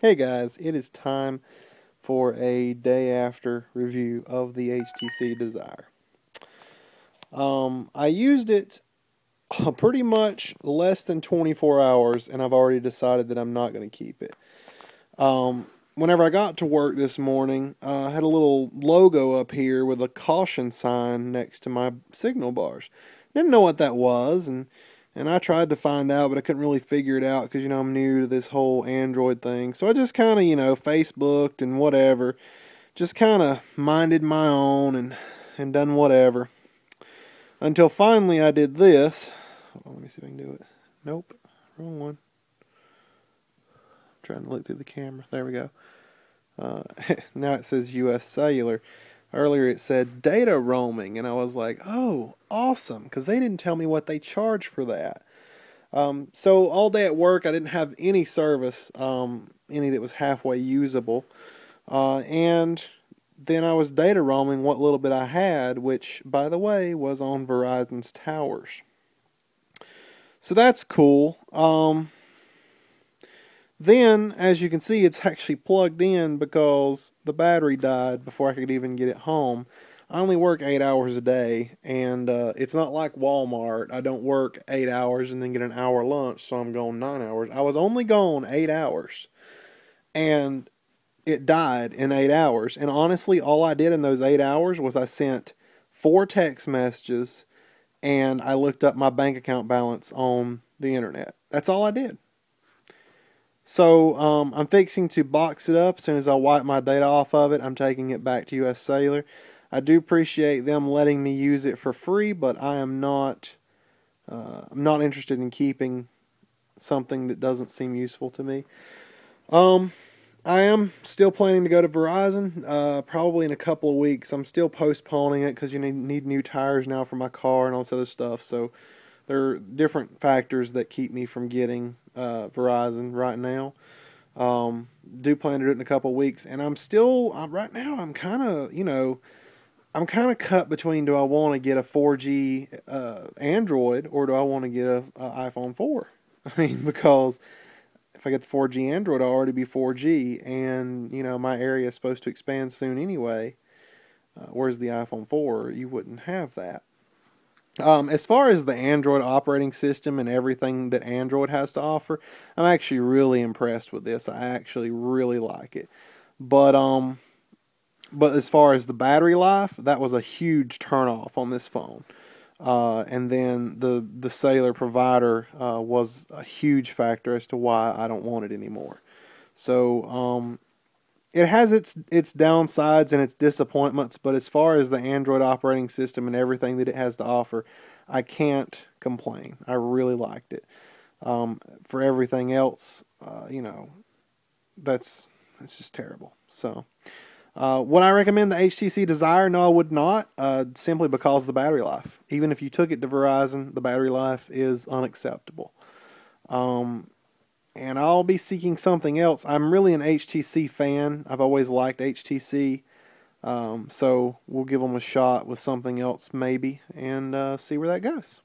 Hey guys, it is time for a day after review of the HTC Desire. I used it pretty much less than 24 hours and I've already decided that I'm not going to keep it. Whenever I got to work this morning, I had a little logo up here with a caution sign next to my signal bars. Didn't know what that was, and I tried to find out, but I couldn't really figure it out because, I'm new to this whole Android thing. So I just kind of, Facebooked and whatever. Just kind of minded my own and done whatever. Until finally I did this. Hold on, let me see if I can do it. Nope, wrong one. I'm trying to look through the camera. There we go. Now it says US Cellular. Earlier it said data roaming, and I was like, oh, awesome, because they didn't tell me what they charge for that. So all day at work, I didn't have any service, any that was halfway usable. And then I was data roaming what little bit I had, which, by the way, was on Verizon's towers. So that's cool. Then, as you can see, it's actually plugged in because the battery died before I could even get it home. I only work 8 hours a day, and it's not like Walmart. I don't work 8 hours and then get an hour lunch, so I'm gone 9 hours. I was only gone 8 hours, and it died in 8 hours. And honestly, all I did in those 8 hours was I sent 4 text messages, and I looked up my bank account balance on the internet. That's all I did. So I'm fixing to box it up. As soon as I wipe my data off of it, I'm taking it back to US Cellular. I do appreciate them letting me use it for free, but I'm not interested in keeping something that doesn't seem useful to me. I am still planning to go to Verizon, probably in a couple of weeks. I'm still postponing it because you need new tires now for my car and all this other stuff. So there are different factors that keep me from getting Verizon right now. Do plan to do it in a couple of weeks, and right now I'm kind of cut between, do I want to get a 4G Android or do I want to get a iPhone 4? I mean, because if I get the 4G Android, I'll already be 4G, and my area is supposed to expand soon anyway. Whereas the iPhone 4, you wouldn't have that. As far as the Android operating system and everything that Android has to offer, I'm actually really impressed with this. I actually really like it. But as far as the battery life, that was a huge turnoff on this phone. And then the cellular provider was a huge factor as to why I don't want it anymore. So it has its downsides and its disappointments, but as far as the Android operating system and everything that it has to offer, I can't complain. I really liked it. For everything else, that's just terrible. So, would I recommend the HTC Desire? No, I would not, simply because of the battery life. Even if you took it to Verizon, the battery life is unacceptable. And I'll be seeking something else. I'm really an HTC fan. I've always liked HTC. So we'll give them a shot with something else maybe and see where that goes.